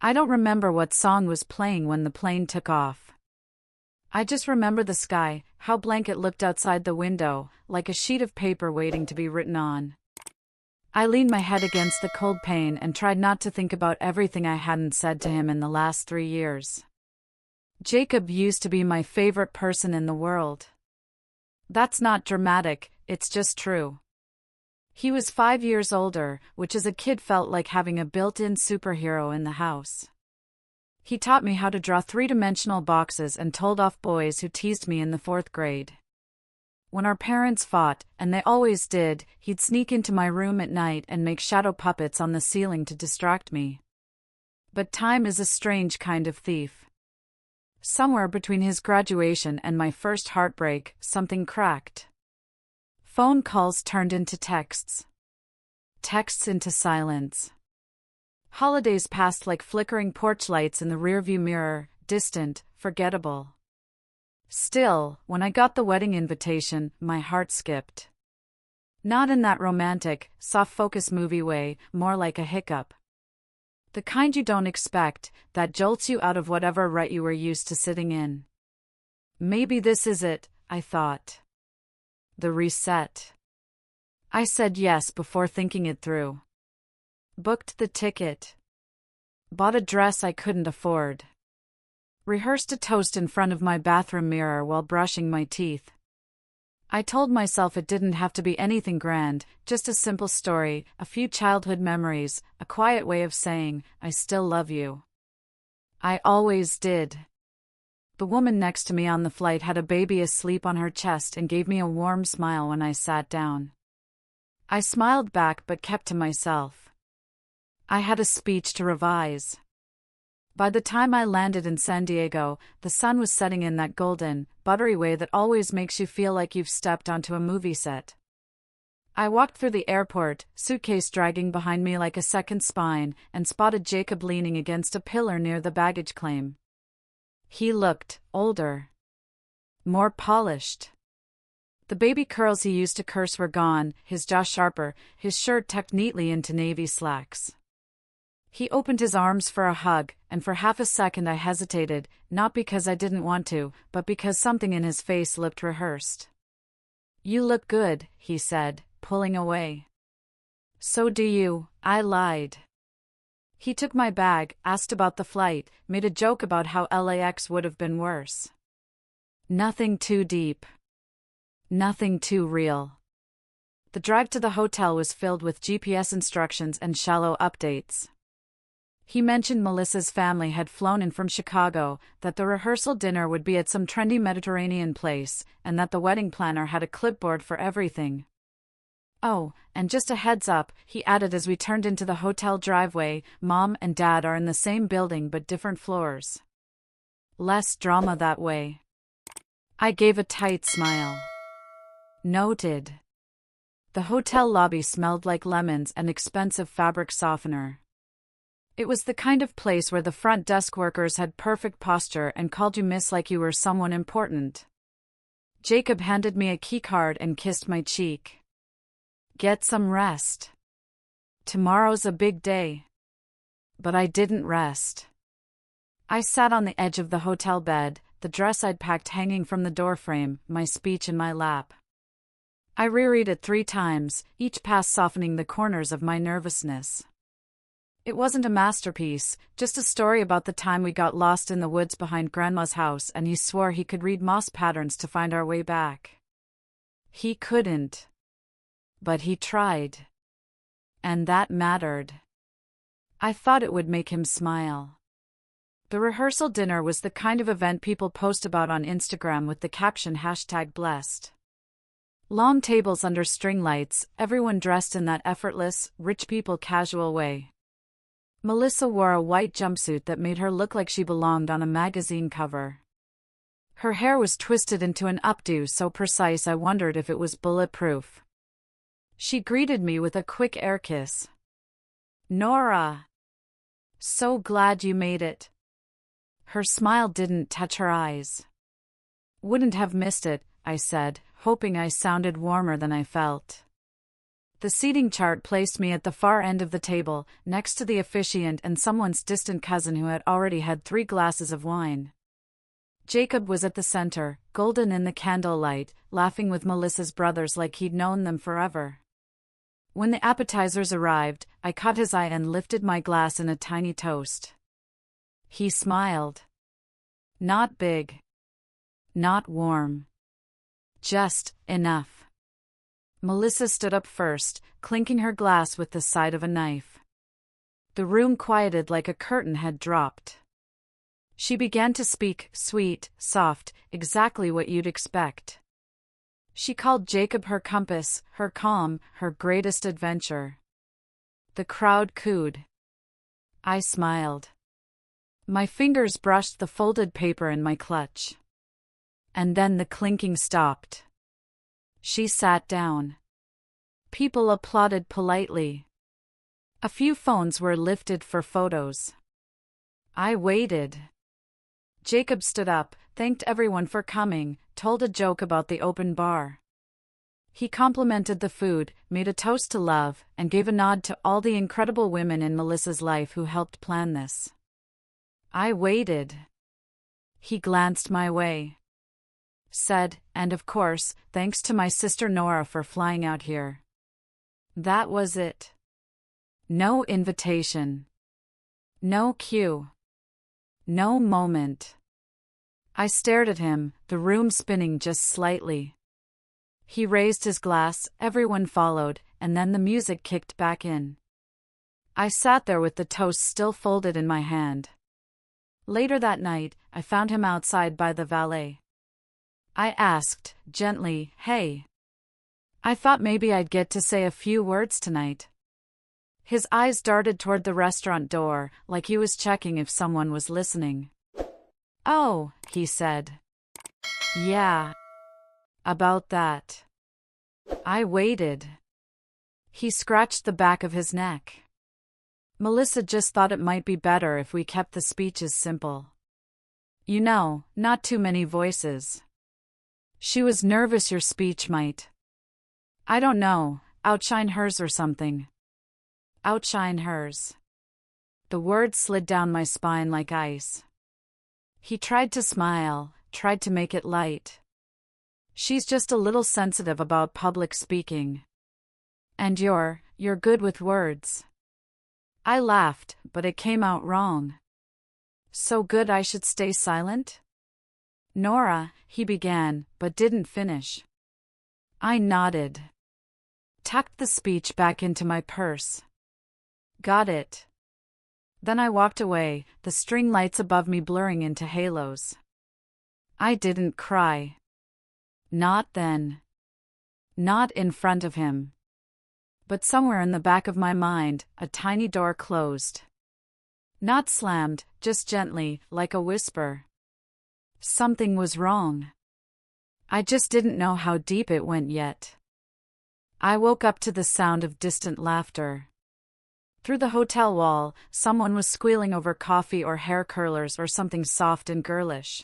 I don't remember what song was playing when the plane took off. I just remember the sky, how blank it looked outside the window, like a sheet of paper waiting to be written on. I leaned my head against the cold pane and tried not to think about everything I hadn't said to him in the last 3 years. Jacob used to be my favorite person in the world. That's not dramatic, it's just true. He was 5 years older, which as a kid felt like having a built-in superhero in the house. He taught me how to draw three-dimensional boxes and told off boys who teased me in the 4th grade. When our parents fought, and they always did, he'd sneak into my room at night and make shadow puppets on the ceiling to distract me. But time is a strange kind of thief. Somewhere between his graduation and my first heartbreak, something cracked. Phone calls turned into texts. Texts into silence. Holidays passed like flickering porch lights in the rearview mirror, distant, forgettable. Still, when I got the wedding invitation, my heart skipped. Not in that romantic, soft-focus movie way, more like a hiccup. The kind you don't expect, that jolts you out of whatever rut you were used to sitting in. Maybe this is it, I thought. The reset. I said yes before thinking it through. Booked the ticket. Bought a dress I couldn't afford. Rehearsed a toast in front of my bathroom mirror while brushing my teeth. I told myself it didn't have to be anything grand, just a simple story, a few childhood memories, a quiet way of saying, I still love you. I always did. The woman next to me on the flight had a baby asleep on her chest and gave me a warm smile when I sat down. I smiled back but kept to myself. I had a speech to revise. By the time I landed in San Diego, the sun was setting in that golden, buttery way that always makes you feel like you've stepped onto a movie set. I walked through the airport, suitcase dragging behind me like a second spine, and spotted Jacob leaning against a pillar near the baggage claim. He looked older. More polished. The baby curls he used to curse were gone, his jaw sharper, his shirt tucked neatly into navy slacks. He opened his arms for a hug, and for half a second I hesitated, not because I didn't want to, but because something in his face looked rehearsed. You look good, he said, pulling away. So do you, I lied. He took my bag, asked about the flight, made a joke about how LAX would have been worse. Nothing too deep. Nothing too real. The drive to the hotel was filled with GPS instructions and shallow updates. He mentioned Melissa's family had flown in from Chicago, that the rehearsal dinner would be at some trendy Mediterranean place, and that the wedding planner had a clipboard for everything. Oh, and just a heads up, he added as we turned into the hotel driveway, Mom and Dad are in the same building but different floors. Less drama that way. I gave a tight smile. Noted. The hotel lobby smelled like lemons and expensive fabric softener. It was the kind of place where the front desk workers had perfect posture and called you miss like you were someone important. Jacob handed me a keycard and kissed my cheek. Get some rest. Tomorrow's a big day. But I didn't rest. I sat on the edge of the hotel bed, the dress I'd packed hanging from the doorframe, my speech in my lap. I reread it 3 times, each pass softening the corners of my nervousness. It wasn't a masterpiece, just a story about the time we got lost in the woods behind Grandma's house and he swore he could read moss patterns to find our way back. He couldn't. But he tried. And that mattered. I thought it would make him smile. The rehearsal dinner was the kind of event people post about on Instagram with the caption #blessed. Long tables under string lights, everyone dressed in that effortless, rich people casual way. Melissa wore a white jumpsuit that made her look like she belonged on a magazine cover. Her hair was twisted into an updo so precise I wondered if it was bulletproof. She greeted me with a quick air kiss. Nora! So glad you made it. Her smile didn't touch her eyes. Wouldn't have missed it, I said, hoping I sounded warmer than I felt. The seating chart placed me at the far end of the table, next to the officiant and someone's distant cousin who had already had 3 glasses of wine. Jacob was at the center, golden in the candlelight, laughing with Melissa's brothers like he'd known them forever. When the appetizers arrived, I caught his eye and lifted my glass in a tiny toast. He smiled. Not big. Not warm. Just enough. Melissa stood up first, clinking her glass with the side of a knife. The room quieted like a curtain had dropped. She began to speak, sweet, soft, exactly what you'd expect. She called Jacob her compass, her calm, her greatest adventure. The crowd cooed. I smiled. My fingers brushed the folded paper in my clutch. And then the clinking stopped. She sat down. People applauded politely. A few phones were lifted for photos. I waited. Jacob stood up, thanked everyone for coming, told a joke about the open bar. He complimented the food, made a toast to love, and gave a nod to all the incredible women in Melissa's life who helped plan this. I waited. He glanced my way. Said, and of course, thanks to my sister Nora for flying out here. That was it. No invitation. No cue. No moment. I stared at him, the room spinning just slightly. He raised his glass, everyone followed, and then the music kicked back in. I sat there with the toast still folded in my hand. Later that night, I found him outside by the valet. I asked, gently, "Hey. I thought maybe I'd get to say a few words tonight." His eyes darted toward the restaurant door, like he was checking if someone was listening. "Oh," he said. "Yeah. About that." I waited. He scratched the back of his neck. "Melissa just thought it might be better if we kept the speeches simple. You know, not too many voices. She was nervous your speech might, I don't know, outshine hers or something." Outshine hers. The words slid down my spine like ice. He tried to smile, tried to make it light. "She's just a little sensitive about public speaking. And you're good with words." I laughed, but it came out wrong. "So good I should stay silent?" "Nora," he began, but didn't finish. I nodded. Tucked the speech back into my purse. Got it. Then I walked away, the string lights above me blurring into halos. I didn't cry. Not then. Not in front of him. But somewhere in the back of my mind, a tiny door closed. Not slammed, just gently, like a whisper. Something was wrong. I just didn't know how deep it went yet. I woke up to the sound of distant laughter. Through the hotel wall, someone was squealing over coffee or hair curlers or something soft and girlish.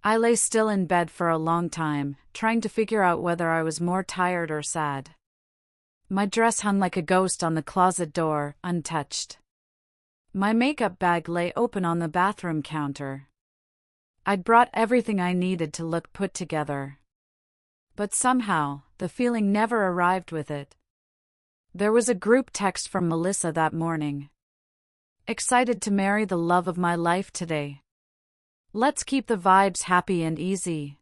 I lay still in bed for a long time, trying to figure out whether I was more tired or sad. My dress hung like a ghost on the closet door, untouched. My makeup bag lay open on the bathroom counter. I'd brought everything I needed to look put together. But somehow, the feeling never arrived with it. There was a group text from Melissa that morning. "Excited to marry the love of my life today. Let's keep the vibes happy and easy."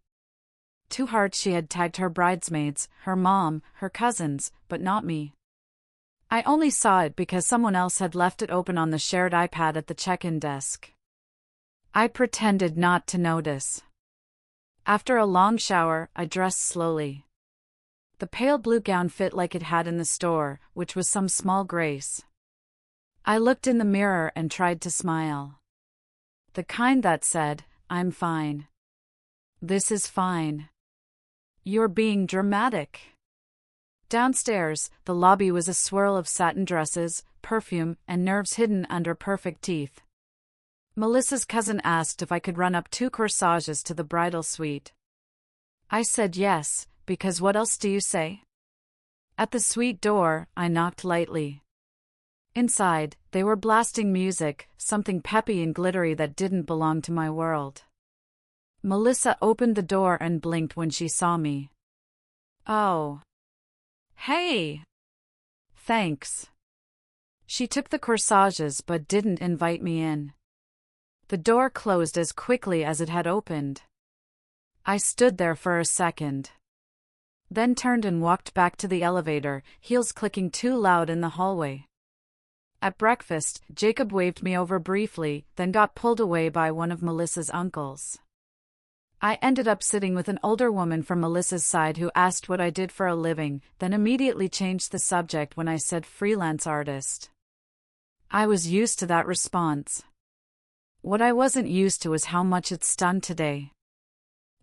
2 hearts. She had tagged her bridesmaids, her mom, her cousins, but not me. I only saw it because someone else had left it open on the shared iPad at the check-in desk. I pretended not to notice. After a long shower, I dressed slowly. The pale blue gown fit like it had in the store, which was some small grace. I looked in the mirror and tried to smile. The kind that said, "I'm fine. This is fine. You're being dramatic." Downstairs, the lobby was a swirl of satin dresses, perfume, and nerves hidden under perfect teeth. Melissa's cousin asked if I could run up 2 corsages to the bridal suite. I said yes, because what else do you say? At the suite door, I knocked lightly. Inside, they were blasting music, something peppy and glittery that didn't belong to my world. Melissa opened the door and blinked when she saw me. "Oh. Hey. Thanks." She took the corsages but didn't invite me in. The door closed as quickly as it had opened. I stood there for a second. Then turned and walked back to the elevator, heels clicking too loud in the hallway. At breakfast, Jacob waved me over briefly, then got pulled away by one of Melissa's uncles. I ended up sitting with an older woman from Melissa's side who asked what I did for a living, then immediately changed the subject when I said freelance artist. I was used to that response. What I wasn't used to was how much it stunned today.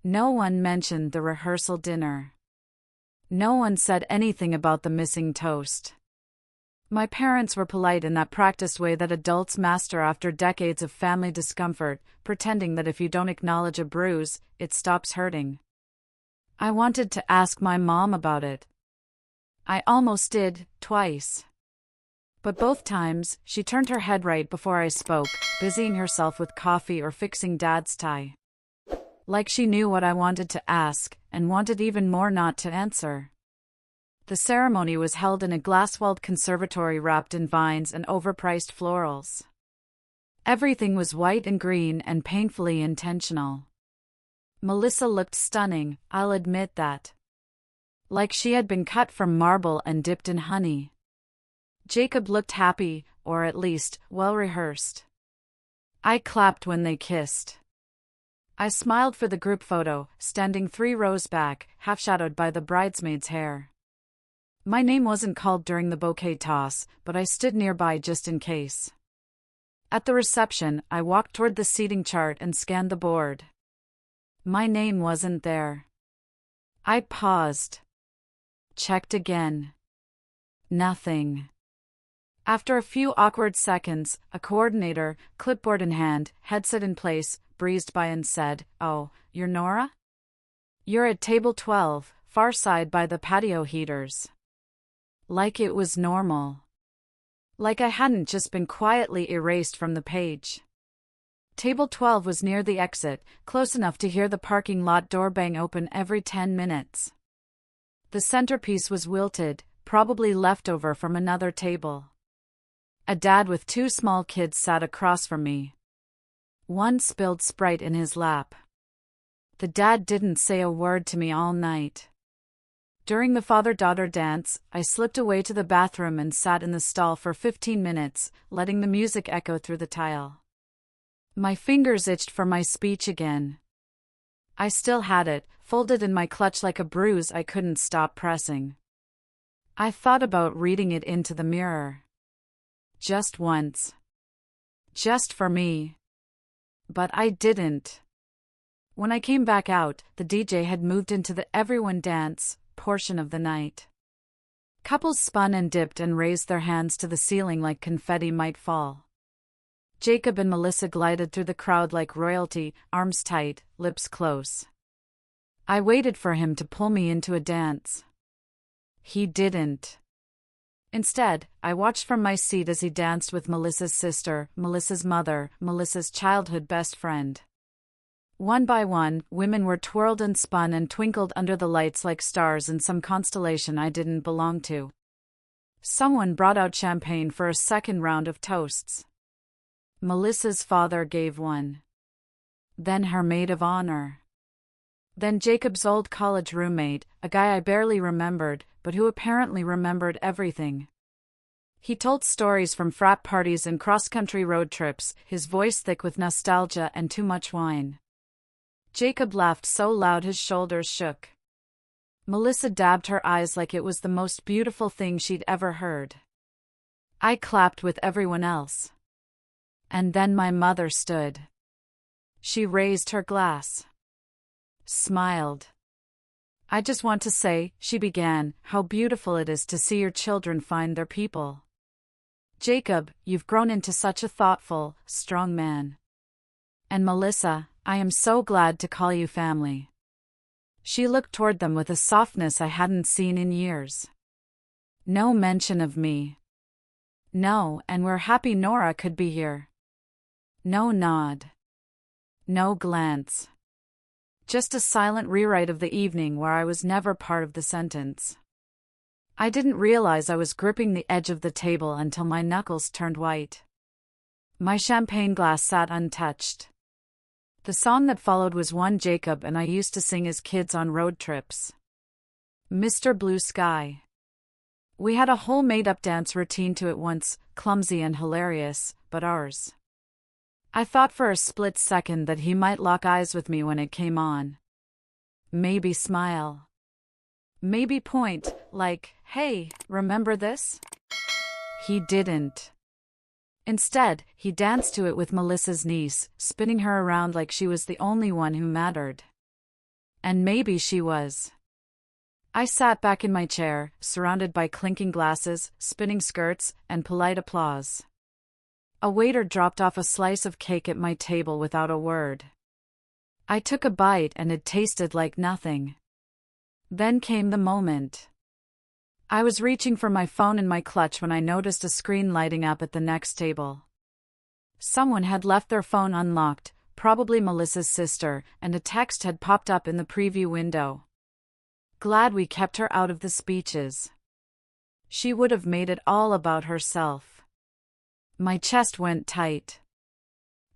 No one mentioned the rehearsal dinner. No one said anything about the missing toast. My parents were polite in that practiced way that adults master after decades of family discomfort, pretending that if you don't acknowledge a bruise, it stops hurting. I wanted to ask my mom about it. I almost did, twice. But both times, she turned her head right before I spoke, busying herself with coffee or fixing Dad's tie. Like she knew what I wanted to ask, and wanted even more not to answer. The ceremony was held in a glass-walled conservatory wrapped in vines and overpriced florals. Everything was white and green and painfully intentional. Melissa looked stunning, I'll admit that. Like she had been cut from marble and dipped in honey. Jacob looked happy, or at least, well-rehearsed. I clapped when they kissed. I smiled for the group photo, standing 3 rows back, half-shadowed by the bridesmaid's hair. My name wasn't called during the bouquet toss, but I stood nearby just in case. At the reception, I walked toward the seating chart and scanned the board. My name wasn't there. I paused. Checked again. Nothing. After a few awkward seconds, a coordinator, clipboard in hand, headset in place, breezed by and said, "Oh, you're Nora? You're at table 12, far side by the patio heaters." Like it was normal. Like I hadn't just been quietly erased from the page. Table 12 was near the exit, close enough to hear the parking lot door bang open every 10 minutes. The centerpiece was wilted, probably leftover from another table. A dad with 2 small kids sat across from me. One spilled Sprite in his lap. The dad didn't say a word to me all night. During the father-daughter dance, I slipped away to the bathroom and sat in the stall for 15 minutes, letting the music echo through the tile. My fingers itched for my speech again. I still had it, folded in my clutch like a bruise I couldn't stop pressing. I thought about reading it into the mirror. Just once. Just for me. But I didn't. When I came back out, the DJ had moved into the everyone dance portion of the night. Couples spun and dipped and raised their hands to the ceiling like confetti might fall. Jacob and Melissa glided through the crowd like royalty, arms tight, lips close. I waited for him to pull me into a dance. He didn't. Instead, I watched from my seat as he danced with Melissa's sister, Melissa's mother, Melissa's childhood best friend. One by one, women were twirled and spun and twinkled under the lights like stars in some constellation I didn't belong to. Someone brought out champagne for a second round of toasts. Melissa's father gave one. Then her maid of honor. Then Jacob's old college roommate, a guy I barely remembered, but who apparently remembered everything. He told stories from frat parties and cross-country road trips, his voice thick with nostalgia and too much wine. Jacob laughed so loud his shoulders shook. Melissa dabbed her eyes like it was the most beautiful thing she'd ever heard. I clapped with everyone else. And then my mother stood. She raised her glass. Smiled. "I just want to say," she began, "how beautiful it is to see your children find their people. Jacob, you've grown into such a thoughtful, strong man. And Melissa, I am so glad to call you family." She looked toward them with a softness I hadn't seen in years. No mention of me. No, and we're happy Nora could be here. No nod. No glance. Just a silent rewrite of the evening where I was never part of the sentence. I didn't realize I was gripping the edge of the table until my knuckles turned white. My champagne glass sat untouched. The song that followed was one Jacob and I used to sing as kids on road trips. Mr. Blue Sky. We had a whole made-up dance routine to it once, clumsy and hilarious, but ours. I thought for a split second that he might lock eyes with me when it came on. Maybe smile. Maybe point, like, hey, remember this? He didn't. Instead, he danced to it with Melissa's niece, spinning her around like she was the only one who mattered. And maybe she was. I sat back in my chair, surrounded by clinking glasses, spinning skirts, and polite applause. A waiter dropped off a slice of cake at my table without a word. I took a bite and it tasted like nothing. Then came the moment. I was reaching for my phone in my clutch when I noticed a screen lighting up at the next table. Someone had left their phone unlocked, probably Melissa's sister, and a text had popped up in the preview window. Glad we kept her out of the speeches. She would have made it all about herself. My chest went tight.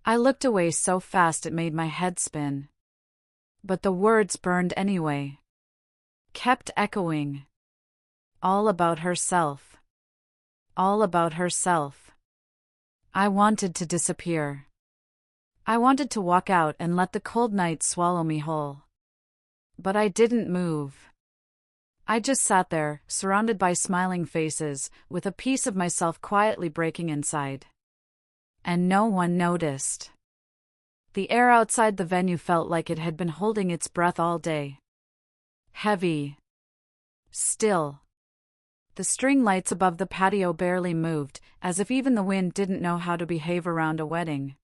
I looked away so fast it made my head spin. But the words burned anyway. Kept echoing. All about herself. All about herself. I wanted to disappear. I wanted to walk out and let the cold night swallow me whole. But I didn't move. I just sat there, surrounded by smiling faces, with a piece of myself quietly breaking inside. And no one noticed. The air outside the venue felt like it had been holding its breath all day. Heavy. Still. The string lights above the patio barely moved, as if even the wind didn't know how to behave around a wedding.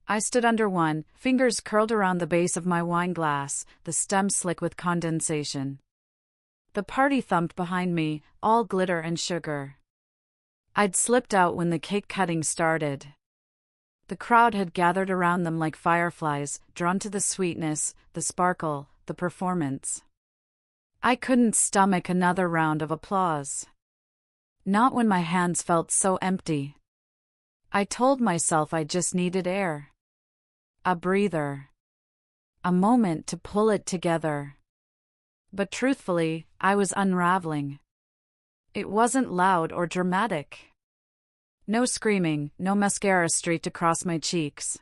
I stood under one, fingers curled around the base of my wine glass, the stem slick with condensation. The party thumped behind me, all glitter and sugar. I'd slipped out when the cake cutting started. The crowd had gathered around them like fireflies, drawn to the sweetness, the sparkle, the performance. I couldn't stomach another round of applause. Not when my hands felt so empty. I told myself I just needed air. A breather. A moment to pull it together. But truthfully, I was unraveling. It wasn't loud or dramatic. No screaming, no mascara streaked across my cheeks.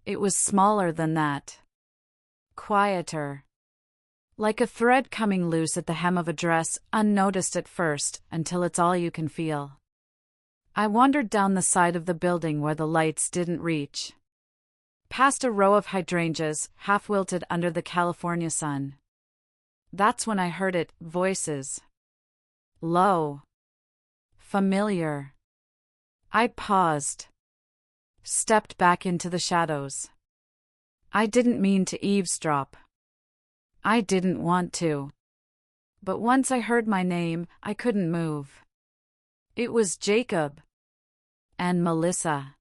It was smaller than that. Quieter. Like a thread coming loose at the hem of a dress, unnoticed at first, until it's all you can feel. I wandered down the side of the building where the lights didn't reach. Past a row of hydrangeas, half wilted under the California sun. That's when I heard it, voices. Low. Familiar. I paused. Stepped back into the shadows. I didn't mean to eavesdrop. I didn't want to. But once I heard my name, I couldn't move. It was Jacob. And Melissa.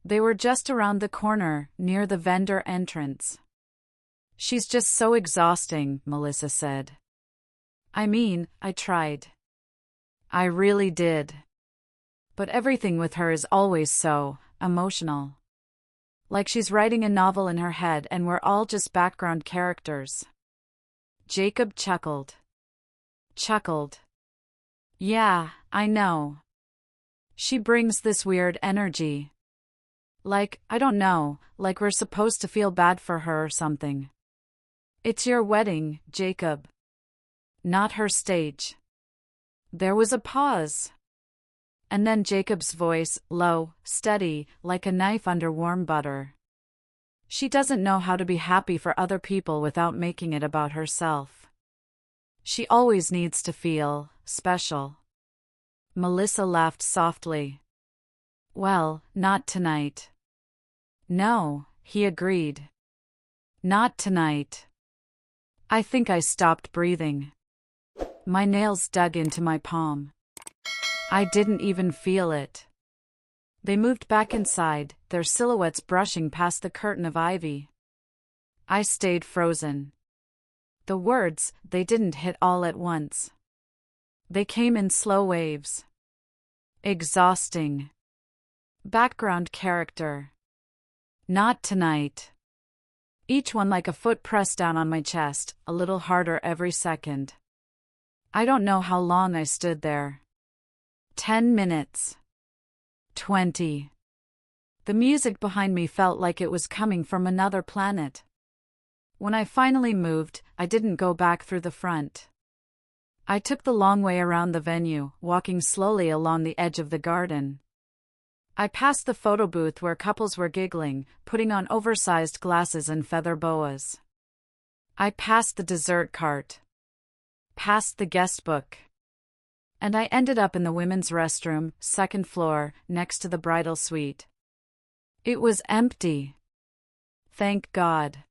They were just around the corner, near the vendor entrance. She's just so exhausting, Melissa said. I mean, I tried. I really did. But everything with her is always so emotional. Like she's writing a novel in her head and we're all just background characters. Jacob chuckled. Yeah, I know. She brings this weird energy. Like, I don't know, like we're supposed to feel bad for her or something. It's your wedding, Jacob. Not her stage. There was a pause. And then Jacob's voice, low, steady, like a knife under warm butter. She doesn't know how to be happy for other people without making it about herself. She always needs to feel special. Melissa laughed softly. Well, not tonight. No, he agreed. Not tonight. I think I stopped breathing. My nails dug into my palm. I didn't even feel it. They moved back inside, their silhouettes brushing past the curtain of ivy. I stayed frozen. The words, they didn't hit all at once. They came in slow waves. Exhausting. Background character. Not tonight. Each one like a foot pressed down on my chest, a little harder every second. I don't know how long I stood there. 10 minutes. 20. The music behind me felt like it was coming from another planet. When I finally moved, I didn't go back through the front. I took the long way around the venue, walking slowly along the edge of the garden. I passed the photo booth where couples were giggling, putting on oversized glasses and feather boas. I passed the dessert cart. Past the guest book. And I ended up in the women's restroom, second floor, next to the bridal suite. It was empty. Thank God.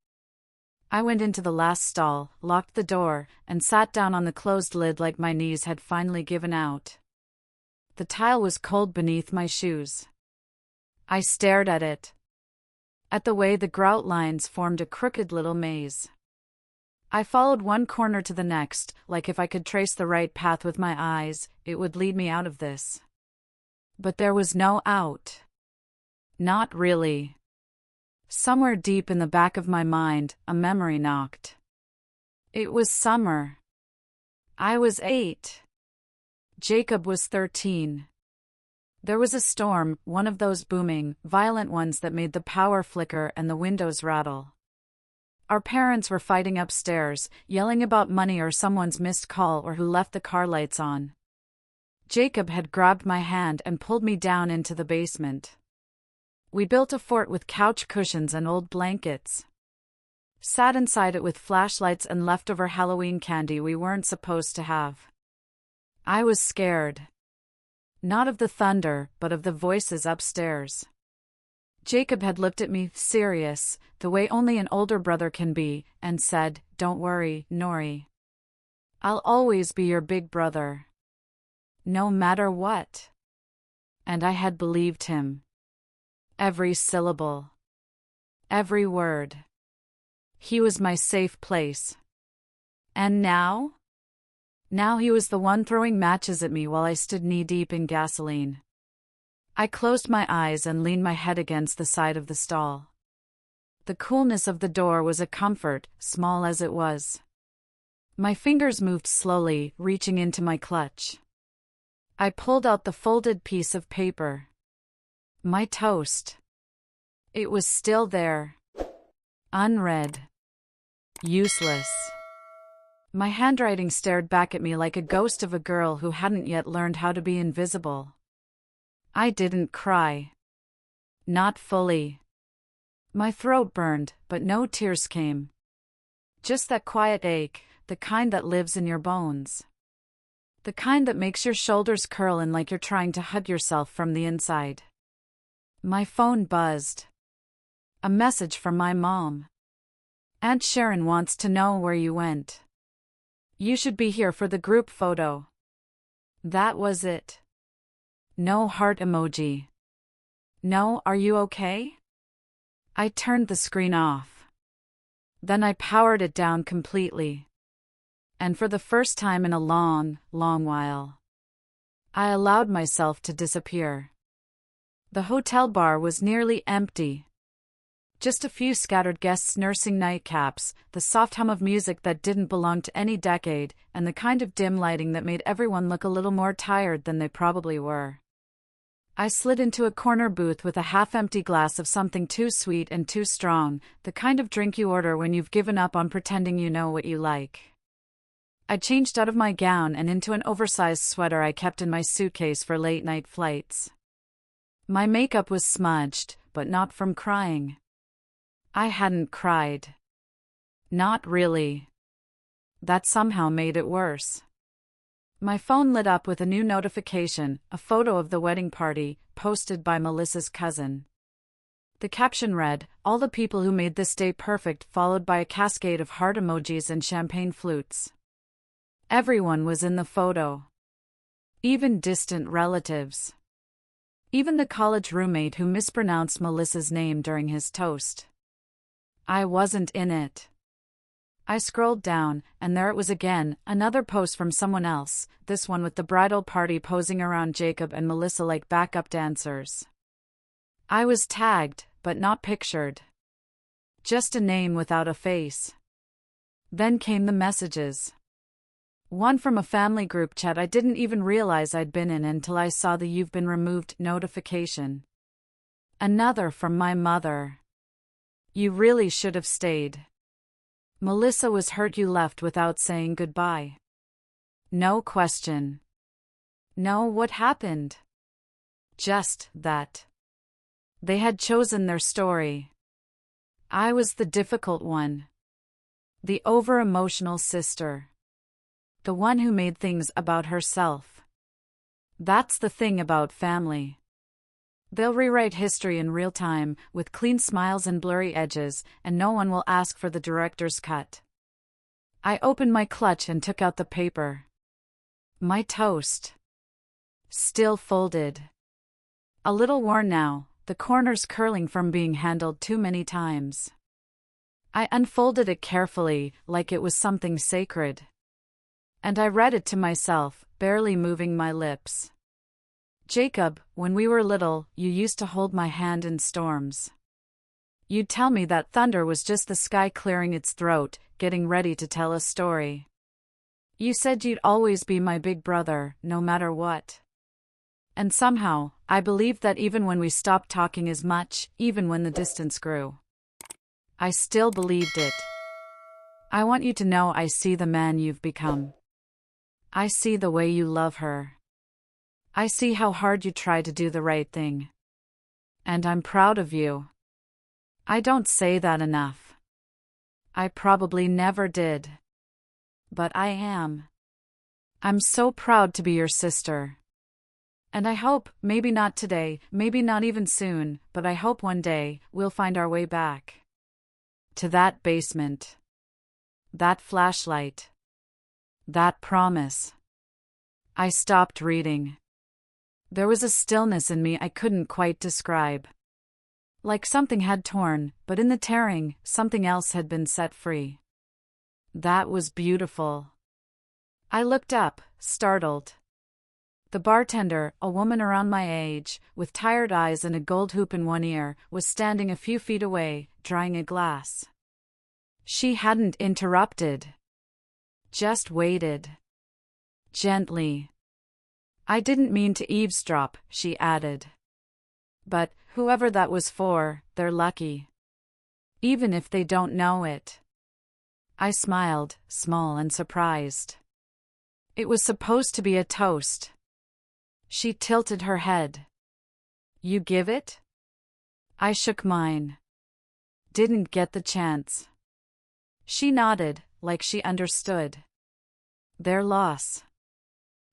I went into the last stall, locked the door, and sat down on the closed lid like my knees had finally given out. The tile was cold beneath my shoes. I stared at it. At the way the grout lines formed a crooked little maze. I followed one corner to the next, like if I could trace the right path with my eyes, it would lead me out of this. But there was no out. Not really. Somewhere deep in the back of my mind, a memory knocked. It was summer. I was 8. Jacob was 13. There was a storm, one of those booming, violent ones that made the power flicker and the windows rattle. Our parents were fighting upstairs, yelling about money or someone's missed call or who left the car lights on. Jacob had grabbed my hand and pulled me down into the basement. We built a fort with couch cushions and old blankets. Sat inside it with flashlights and leftover Halloween candy we weren't supposed to have. I was scared. Not of the thunder, but of the voices upstairs. Jacob had looked at me, serious, the way only an older brother can be, and said, "Don't worry, Nori. I'll always be your big brother. No matter what." And I had believed him. Every syllable. Every word. He was my safe place. And now? Now he was the one throwing matches at me while I stood knee-deep in gasoline. I closed my eyes and leaned my head against the side of the stall. The coolness of the door was a comfort, small as it was. My fingers moved slowly, reaching into my clutch. I pulled out the folded piece of paper. My toast. It was still there. Unread. Useless. My handwriting stared back at me like a ghost of a girl who hadn't yet learned how to be invisible. I didn't cry. Not fully. My throat burned, but no tears came. Just that quiet ache, the kind that lives in your bones. The kind that makes your shoulders curl in like you're trying to hug yourself from the inside. My phone buzzed. A message from my mom. "Aunt Sharon wants to know where you went. You should be here for the group photo." That was it. No heart emoji. No, "Are you okay?" I turned the screen off. Then I powered it down completely. And for the first time in a long, long while, I allowed myself to disappear. The hotel bar was nearly empty. Just a few scattered guests nursing nightcaps, the soft hum of music that didn't belong to any decade, and the kind of dim lighting that made everyone look a little more tired than they probably were. I slid into a corner booth with a half-empty glass of something too sweet and too strong, the kind of drink you order when you've given up on pretending you know what you like. I changed out of my gown and into an oversized sweater I kept in my suitcase for late-night flights. My makeup was smudged, but not from crying. I hadn't cried. Not really. That somehow made it worse. My phone lit up with a new notification, a photo of the wedding party, posted by Melissa's cousin. The caption read, "All the people who made this day perfect," followed by a cascade of heart emojis and champagne flutes. Everyone was in the photo. Even distant relatives. Even the college roommate who mispronounced Melissa's name during his toast. I wasn't in it. I scrolled down, and there it was again, another post from someone else, this one with the bridal party posing around Jacob and Melissa like backup dancers. I was tagged, but not pictured. Just a name without a face. Then came the messages. One from a family group chat I didn't even realize I'd been in until I saw the "you've been removed" notification. Another from my mother. You really should have stayed. Melissa was hurt you left without saying goodbye. No question. No, what happened? Just that. They had chosen their story. I was the difficult one. The over-emotional sister. The one who made things about herself. That's the thing about family. They'll rewrite history in real time, with clean smiles and blurry edges, and no one will ask for the director's cut. I opened my clutch and took out the paper. My toast. Still folded. A little worn now, the corners curling from being handled too many times. I unfolded it carefully, like it was something sacred. And I read it to myself, barely moving my lips. Jacob, when we were little, you used to hold my hand in storms. You'd tell me that thunder was just the sky clearing its throat, getting ready to tell a story. You said you'd always be my big brother, no matter what. And somehow, I believed that even when we stopped talking as much, even when the distance grew. I still believed it. I want you to know I see the man you've become. I see the way you love her. I see how hard you try to do the right thing. And I'm proud of you. I don't say that enough. I probably never did. But I am. I'm so proud to be your sister. And I hope, maybe not today, maybe not even soon, but I hope one day, we'll find our way back. To that basement. That flashlight. That promise. I stopped reading. There was a stillness in me I couldn't quite describe. Like something had torn, but in the tearing, something else had been set free. That was beautiful. I looked up, startled. The bartender, a woman around my age, with tired eyes and a gold hoop in one ear, was standing a few feet away, drying a glass. She hadn't interrupted. Just waited. Gently. I didn't mean to eavesdrop, she added. But, whoever that was for, they're lucky. Even if they don't know it. I smiled, small and surprised. It was supposed to be a toast. She tilted her head. You give it? I shook mine. Didn't get the chance. She nodded, like she understood. Their loss.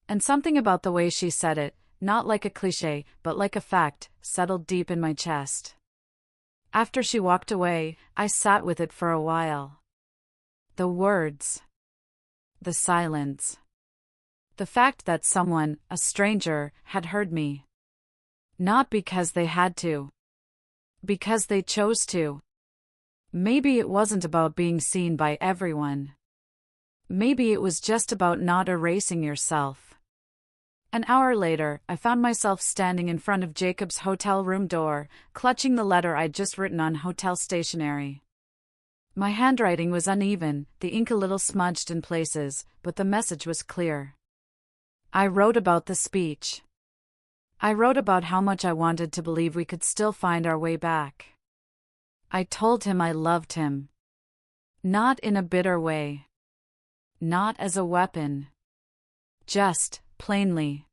And something about the way she said it, not like a cliché, but like a fact, settled deep in my chest. After she walked away, I sat with it for a while. The words. The silence. The fact that someone, a stranger, had heard me. Not because they had to. Because they chose to. Maybe it wasn't about being seen by everyone. Maybe it was just about not erasing yourself. An hour later, I found myself standing in front of Jacob's hotel room door, clutching the letter I'd just written on hotel stationery. My handwriting was uneven, the ink a little smudged in places, but the message was clear. I wrote about the speech. I wrote about how much I wanted to believe we could still find our way back. I told him I loved him. Not in a bitter way. Not as a weapon. Just, plainly.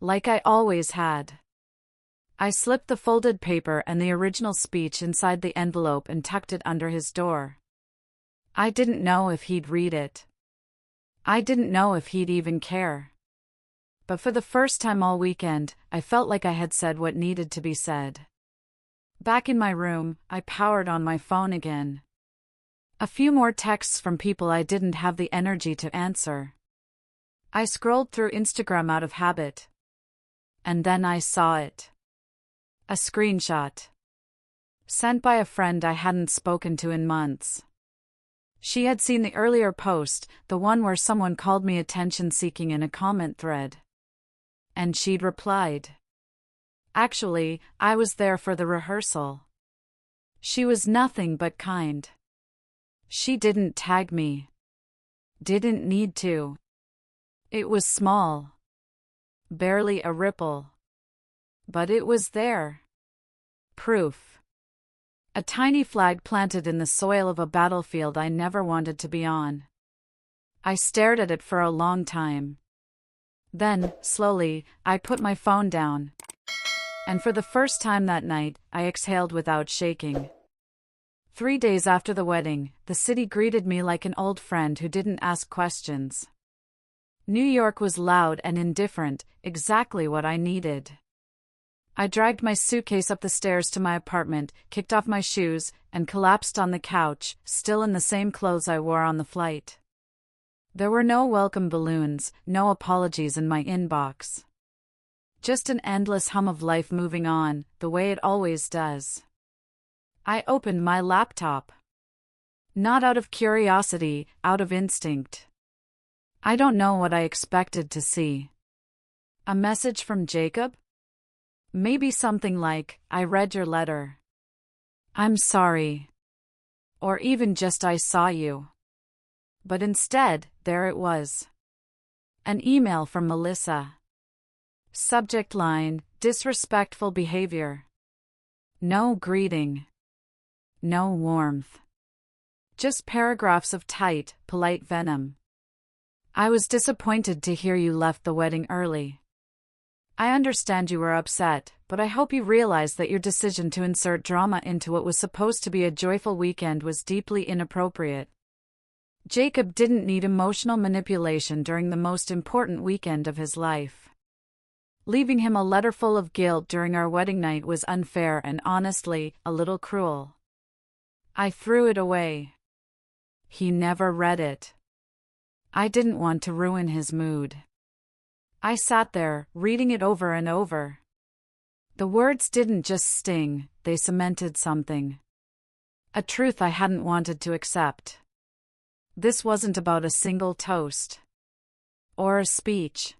Like I always had. I slipped the folded paper and the original speech inside the envelope and tucked it under his door. I didn't know if he'd read it. I didn't know if he'd even care. But for the first time all weekend, I felt like I had said what needed to be said. Back in my room, I powered on my phone again. A few more texts from people I didn't have the energy to answer. I scrolled through Instagram out of habit. And then I saw it. A screenshot. Sent by a friend I hadn't spoken to in months. She had seen the earlier post, the one where someone called me attention-seeking in a comment thread. And she'd replied. Actually, I was there for the rehearsal. She was nothing but kind. She didn't tag me. Didn't need to. It was small. Barely a ripple. But it was there. Proof. A tiny flag planted in the soil of a battlefield I never wanted to be on. I stared at it for a long time. Then, slowly, I put my phone down. And for the first time that night, I exhaled without shaking. 3 days after the wedding, the city greeted me like an old friend who didn't ask questions. New York was loud and indifferent, exactly what I needed. I dragged my suitcase up the stairs to my apartment, kicked off my shoes, and collapsed on the couch, still in the same clothes I wore on the flight. There were no welcome balloons, no apologies in my inbox. Just an endless hum of life moving on, the way it always does. I opened my laptop. Not out of curiosity, out of instinct. I don't know what I expected to see. A message from Jacob? Maybe something like, I read your letter. I'm sorry. Or even just I saw you. But instead, there it was. An email from Melissa. Subject line, disrespectful behavior. No greeting. No warmth. Just paragraphs of tight, polite venom. I was disappointed to hear you left the wedding early. I understand you were upset, but I hope you realize that your decision to insert drama into what was supposed to be a joyful weekend was deeply inappropriate. Jacob didn't need emotional manipulation during the most important weekend of his life. Leaving him a letter full of guilt during our wedding night was unfair and honestly, a little cruel. I threw it away. He never read it. I didn't want to ruin his mood. I sat there, reading it over and over. The words didn't just sting, they cemented something. A truth I hadn't wanted to accept. This wasn't about a single toast. Or a speech.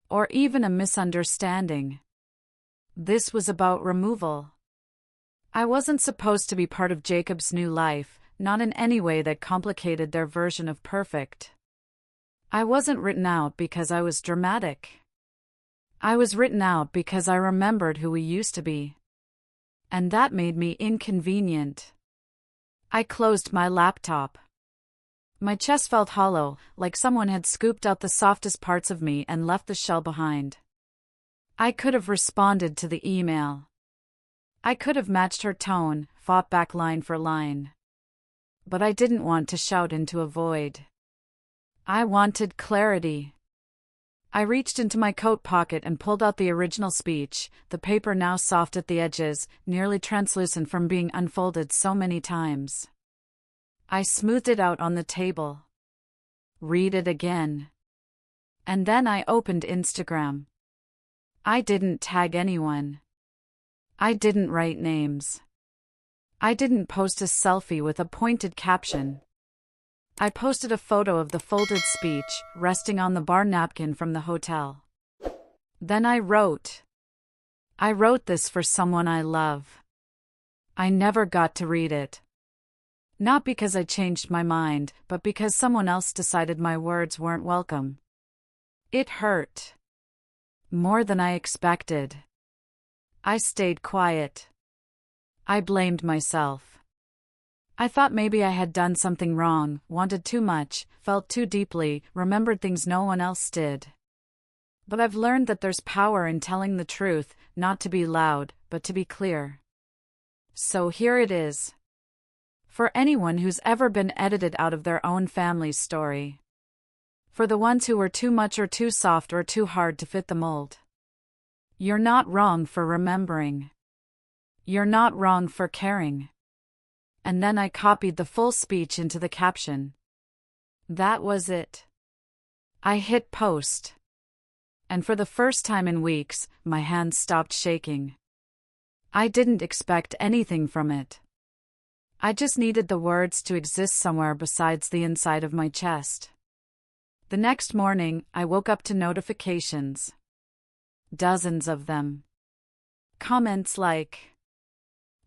Or even a misunderstanding. This was about removal. I wasn't supposed to be part of Jacob's new life, not in any way that complicated their version of perfect. I wasn't written out because I was dramatic. I was written out because I remembered who we used to be. And that made me inconvenient. I closed my laptop. My chest felt hollow, like someone had scooped out the softest parts of me and left the shell behind. I could have responded to the email. I could have matched her tone, fought back line for line. But I didn't want to shout into a void. I wanted clarity. I reached into my coat pocket and pulled out the original speech, the paper now soft at the edges, nearly translucent from being unfolded so many times. I smoothed it out on the table. Read it again. And then I opened Instagram. I didn't tag anyone. I didn't write names. I didn't post a selfie with a pointed caption. I posted a photo of the folded speech, resting on the bar napkin from the hotel. Then I wrote this for someone I love. I never got to read it. Not because I changed my mind, but because someone else decided my words weren't welcome. It hurt. More than I expected. I stayed quiet. I blamed myself. I thought maybe I had done something wrong, wanted too much, felt too deeply, remembered things no one else did. But I've learned that there's power in telling the truth, not to be loud, but to be clear. So here it is. For anyone who's ever been edited out of their own family's story. For the ones who were too much or too soft or too hard to fit the mold. You're not wrong for remembering. You're not wrong for caring. And then I copied the full speech into the caption. That was it. I hit post. And for the first time in weeks, my hands stopped shaking. I didn't expect anything from it. I just needed the words to exist somewhere besides the inside of my chest. The next morning, I woke up to notifications. Dozens of them. Comments like,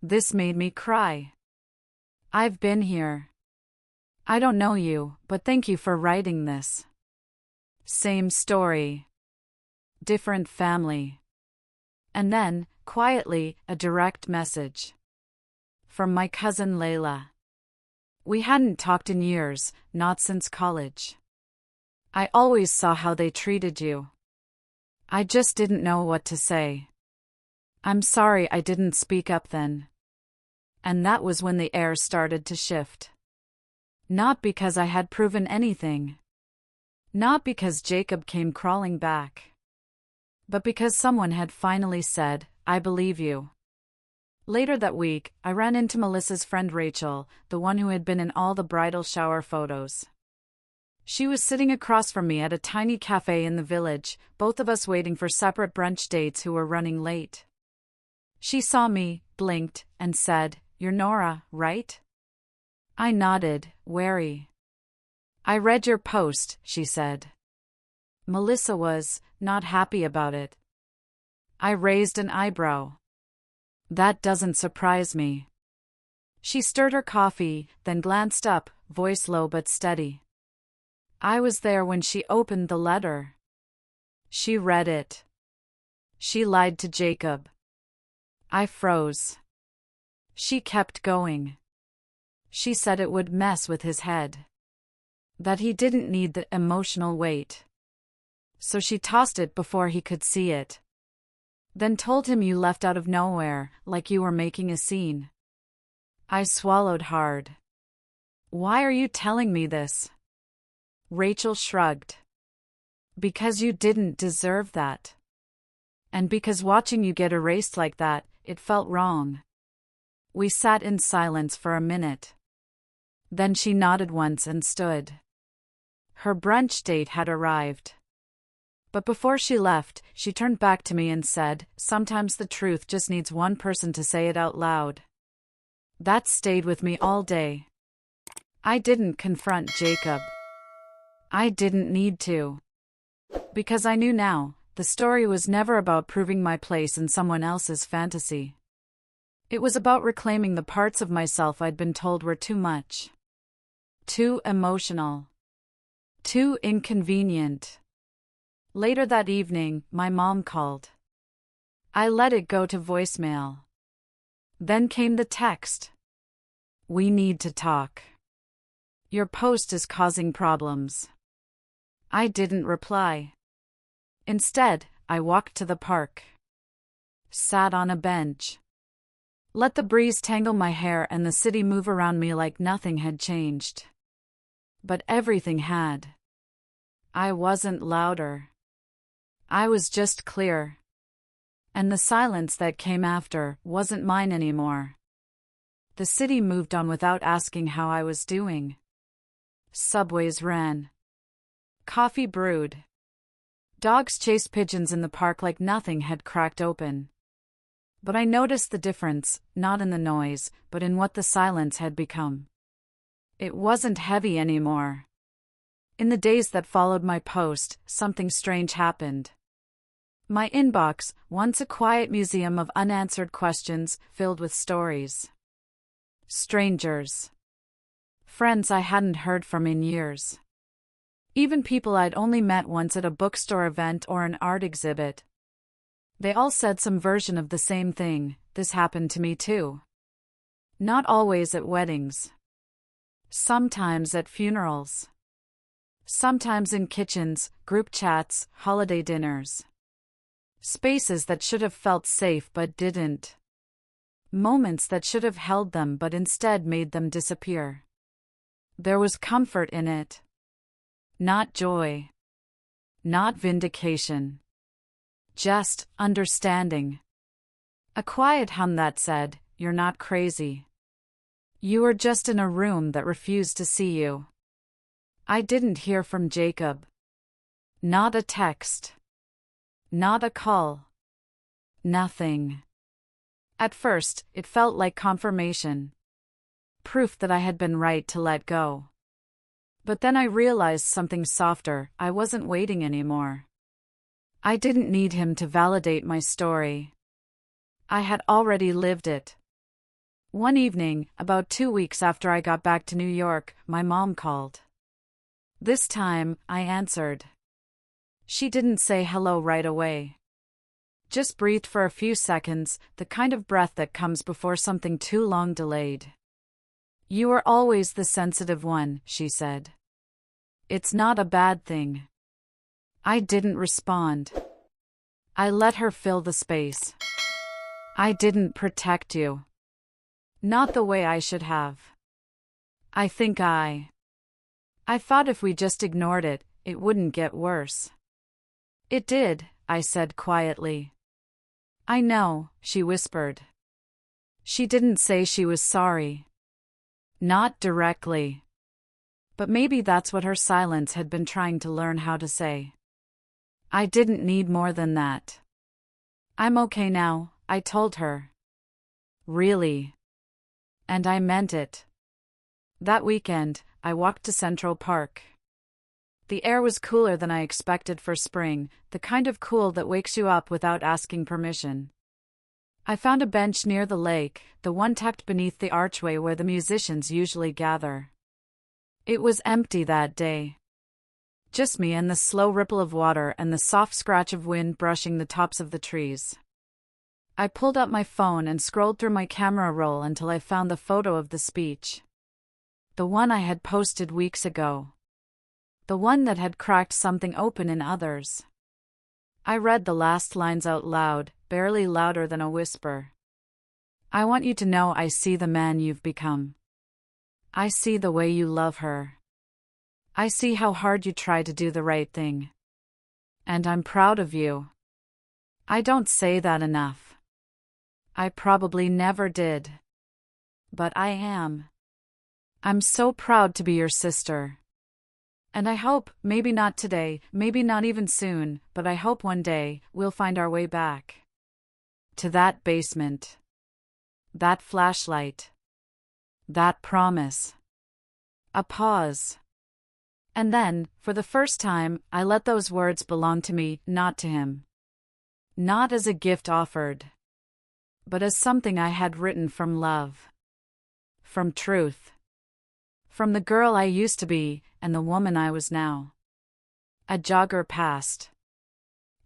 "This made me cry. I've been here. I don't know you, but thank you for writing this. Same story. Different family." And then, quietly, a direct message. From my cousin Layla. We hadn't talked in years, not since college. I always saw how they treated you. I just didn't know what to say. I'm sorry I didn't speak up then. And that was when the air started to shift. Not because I had proven anything. Not because Jacob came crawling back. But because someone had finally said, "I believe you." Later that week, I ran into Melissa's friend Rachel, the one who had been in all the bridal shower photos. She was sitting across from me at a tiny cafe in the village, both of us waiting for separate brunch dates who were running late. She saw me, blinked, and said, "You're Nora, right?" I nodded, wary. "I read your post," she said. Melissa was not happy about it. I raised an eyebrow. "That doesn't surprise me." She stirred her coffee, then glanced up, voice low but steady. "I was there when she opened the letter. She read it. She lied to Jacob." I froze. She kept going. She said it would mess with his head. That he didn't need the emotional weight. So she tossed it before he could see it. Then told him you left out of nowhere, like you were making a scene. I swallowed hard. "Why are you telling me this?" Rachel shrugged. "Because you didn't deserve that. And because watching you get erased like that, it felt wrong." We sat in silence for a minute. Then she nodded once and stood. Her brunch date had arrived. But before she left, she turned back to me and said, "Sometimes the truth just needs one person to say it out loud." That stayed with me all day. I didn't confront Jacob. I didn't need to. Because I knew now, the story was never about proving my place in someone else's fantasy. It was about reclaiming the parts of myself I'd been told were too much. Too emotional. Too inconvenient. Later that evening, my mom called. I let it go to voicemail. Then came the text. "We need to talk. Your post is causing problems." I didn't reply. Instead, I walked to the park. Sat on a bench. Let the breeze tangle my hair and the city move around me like nothing had changed. But everything had. I wasn't louder. I was just clear. And the silence that came after wasn't mine anymore. The city moved on without asking how I was doing. Subways ran. Coffee brewed. Dogs chased pigeons in the park like nothing had cracked open. But I noticed the difference, not in the noise, but in what the silence had become. It wasn't heavy anymore. In the days that followed my post, something strange happened. My inbox, once a quiet museum of unanswered questions, filled with stories. Strangers. Friends I hadn't heard from in years. Even people I'd only met once at a bookstore event or an art exhibit. They all said some version of the same thing: "This happened to me too." Not always at weddings. Sometimes at funerals. Sometimes in kitchens, group chats, holiday dinners. Spaces that should have felt safe but didn't. Moments that should have held them but instead made them disappear. There was comfort in it. Not joy. Not vindication. Just understanding. A quiet hum that said, "You're not crazy. You were just in a room that refused to see you." I didn't hear from Jacob. Not a text. Not a call. Nothing. At first, it felt like confirmation. Proof that I had been right to let go. But then I realized something softer. I wasn't waiting anymore. I didn't need him to validate my story. I had already lived it. One evening, about 2 weeks after I got back to New York, my mom called. This time, I answered. She didn't say hello right away. Just breathed for a few seconds, the kind of breath that comes before something too long delayed. You are always the sensitive one, she said. It's not a bad thing. I didn't respond. I let her fill the space. I didn't protect you. Not the way I should have. I think I thought if we just ignored it, it wouldn't get worse. It did, I said quietly. I know, she whispered. She didn't say she was sorry. Not directly. But maybe that's what her silence had been trying to learn how to say. I didn't need more than that. I'm okay now, I told her. Really. And I meant it. That weekend, I walked to Central Park. The air was cooler than I expected for spring, the kind of cool that wakes you up without asking permission. I found a bench near the lake, the one tucked beneath the archway where the musicians usually gather. It was empty that day. Just me and the slow ripple of water and the soft scratch of wind brushing the tops of the trees. I pulled up my phone and scrolled through my camera roll until I found the photo of the speech. The one I had posted weeks ago. The one that had cracked something open in others. I read the last lines out loud, barely louder than a whisper. I want you to know I see the man you've become. I see the way you love her. I see how hard you try to do the right thing. And I'm proud of you. I don't say that enough. I probably never did. But I am. I'm so proud to be your sister. And I hope, maybe not today, maybe not even soon, but I hope one day, we'll find our way back. To that basement. That flashlight. That promise. A pause. And then, for the first time, I let those words belong to me, not to him. Not as a gift offered. But as something I had written from love. From truth. From the girl I used to be, and the woman I was now. A jogger passed.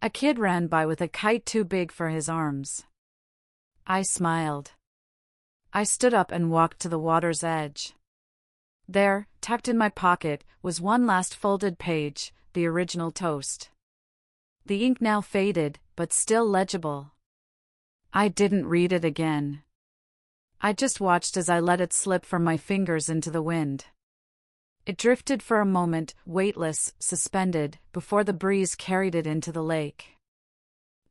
A kid ran by with a kite too big for his arms. I smiled. I stood up and walked to the water's edge. There, tucked in my pocket, was one last folded page, the original toast. The ink now faded, but still legible. I didn't read it again. I just watched as I let it slip from my fingers into the wind. It drifted for a moment, weightless, suspended, before the breeze carried it into the lake.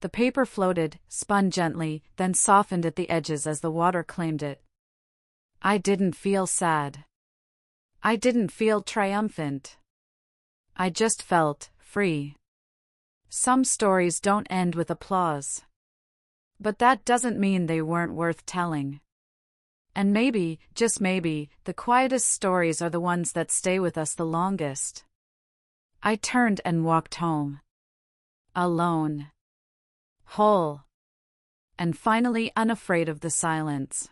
The paper floated, spun gently, then softened at the edges as the water claimed it. I didn't feel sad. I didn't feel triumphant. I just felt free. Some stories don't end with applause. But that doesn't mean they weren't worth telling. And maybe, just maybe, the quietest stories are the ones that stay with us the longest. I turned and walked home. Alone. Whole. And finally unafraid of the silence.